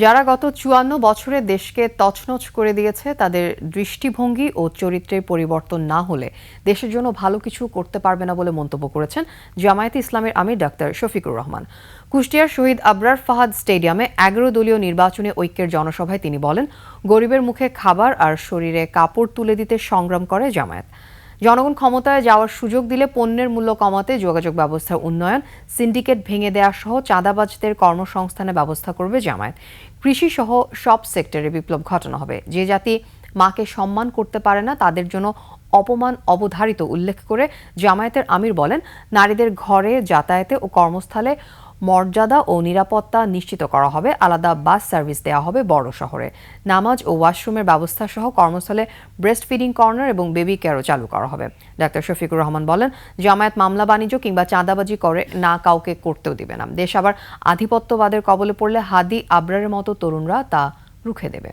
যারা গত ৫৪ বছরে দেশকে তছনছ করে দিয়েছে তাদের দৃষ্টিভঙ্গি ও চরিত্রের পরিবর্তন না হলে দেশের জন্য ভালো কিছু করতে পারবে না বলে মন্তব্য করেছেন জামায়াতে ইসলামের আমির ডাক্তার শফিকুর রহমান। কুষ্টিয়ার শহীদ আবরার ফাহাদ স্টেডিয়ামে ১১ দলীয় নির্বাচনী ঐক্যের জনসভায় তিনি বলেন, গরিবের মুখে খাবার আর শরীরে কাপড় তুলে দিতে সংগ্রাম করে জামায়াত। জনগণ ক্ষমতায় যাওয়ার সুযোগ দিলে পণ্যের মূল্য কমাতে যোগাযোগ ব্যবস্থার উন্নয়ন, সিন্ডিকেট ভেঙে দেওয়া সহ চাঁদাবাজদের কর্মসংস্থানের ব্যবস্থা করবে জামায়াত। কৃষি সহ সব সেক্টরে বিপ্লব ঘটানো হবে। যে জাতি মাকে সম্মান করতে পারে না তাদের জন্য অপমান অবধারিত উল্লেখ করে জামায়াতের আমির বলেন, নারীদের ঘরে যাতায়াতে ও কর্মস্থলে মর্যাদা ও নিরাপত্তা নিশ্চিত করা হবে। আলাদা বাস সার্ভিস দেওয়া হবে বড় শহরে। নামাজ ও ওয়াশরুমের ব্যবস্থা সহ কর্মস্থলে ব্রেস্ট ফিডিং কর্নার এবং বেবি কেয়ারও চালু করা হবে। ডাক্তার শফিকুর রহমান বলেন, জামায়াত মামলা বাণিজ্য কিংবা চাঁদাবাজি করে না কাউকে করতেও দিবে না। দেশ আবার আধিপত্যবাদের কবলে পড়লে হাদি আবরারের মতো তরুণরা তা রুখে দেবে।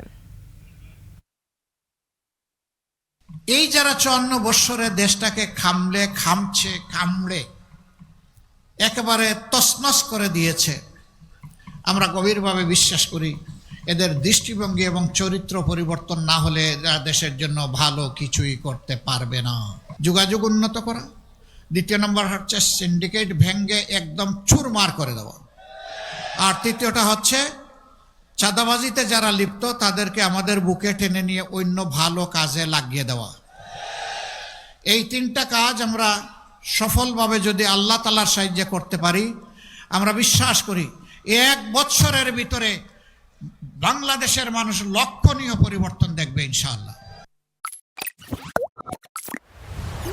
এই যারা ৫৪ বৎসরে দেশটাকে কামড়ে একেবারে তছনছ করে দিয়েছে, আমরা গভীরভাবে বিশ্বাস করি এদের দৃষ্টিভঙ্গি এবং চরিত্র পরিবর্তন না হলে এরা দেশের জন্য ভালো কিছুই করতে পারবে না। যোগাযোগ উন্নত করা, দ্বিতীয় নম্বর হচ্ছে সিন্ডিকেট ভেঙ্গে একদম চুরমার করে দেওয়া, আর তৃতীয়টা হচ্ছে চাঁদাবাজিতে যারা লিপ্ত তাদেরকে আমাদের বুকে টেনে নিয়ে অন্য ভালো কাজে লাগিয়ে দেওয়া। এই তিনটা কাজ আমরা সফলভাবে যদি আল্লাহ তাআলার সাহায্যে করতে পারি, আমরা বিশ্বাস করি ১ বছরের ভিতরে বাংলাদেশের মানুষ লক্ষণীয় পরিবর্তন দেখবে ইনশাআল্লাহ।